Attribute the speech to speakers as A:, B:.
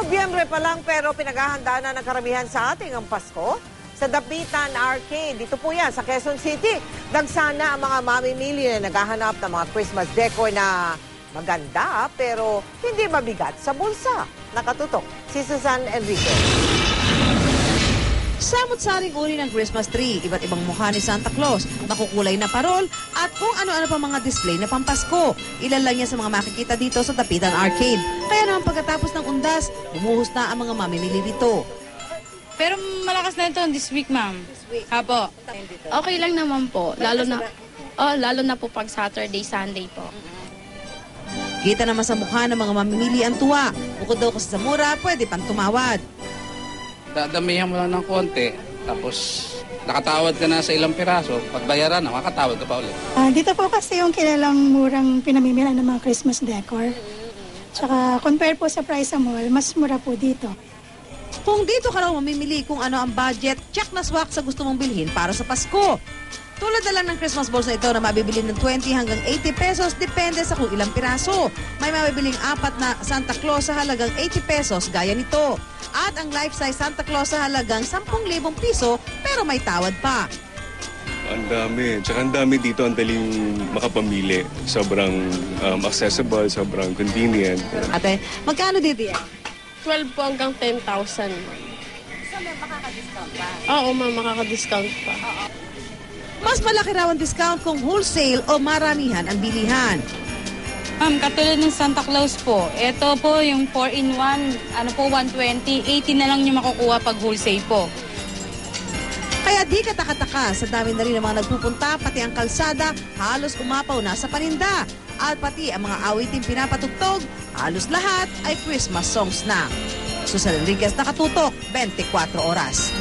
A: Nobyembre pa lang pero pinaghahanda na ng karamihan sa ating ang Pasko. Sa Dapitan Arcade, dito po yan sa Quezon City. Dagsana ang mga mamimili na naghahanap ng mga Christmas decor na maganda pero hindi mabigat sa bulsa. Nakatutok si Susan Enriquez.
B: Samot-saring uri ng Christmas tree, iba't ibang mukha ni Santa Claus, makukulay na parol, at kung ano-ano pa mga display na pampasko. Ilan lang yan sa mga makikita dito sa Dapitan Arcade. Kaya naman pagkatapos ng undas, umuhos na ang mga mamimili dito.
C: Pero malakas na ito this week, ma'am. This week? Apo.
D: Okay lang naman po. Lalo na po pag Saturday, Sunday po.
B: Kita naman sa mukha ng mga mamimili ang tuwa. Bukod daw kasi sa mura, pwede pang tumawad.
E: Dadamihan mo lang ng konti, tapos nakatawad ka na sa ilang piraso, pagbayaran na, makatawad ka pa ulit.
F: Dito po kasi yung kilalang murang pinamimila ng mga Christmas decor. Tsaka compare po sa price sa mall, mas mura po dito.
B: Kung dito ka raw mamimili kung ano ang budget, check na swak sa gusto mong bilhin para sa Pasko. Tulad na lang ng Christmas balls na ito na mabibili ng 20 hanggang 80 pesos, depende sa kung ilang piraso. May mabibiling 4 na Santa Claus sa halagang 80 pesos, gaya nito. At ang life-size Santa Claus sa halagang 10,000 piso, pero may tawad pa.
G: Ang dami. Tsaka ang dami dito, ang daling makapamili. Sobrang accessible, sobrang convenient.
B: Ate, magkano dito yan?
D: 12 po hanggang 10,000.
B: So may makaka-discount pa?
D: Oo, ma'am, makaka-discount pa.
B: Mas malaki raw ang discount kung wholesale o maramihan ang bilihan.
C: Ma'am, katulad ng Santa Claus po, ito po yung 4-in-1, 120, 80 na lang yung makukuha pag wholesale po.
B: Kaya di katakataka sa dami na rin ng mga nagpupunta, pati ang kalsada, halos umapaw na sa paninda. At pati ang mga awiting pinapatugtog, halos lahat ay Christmas songs na. Susan Enriquez, nakatutok, 24 oras.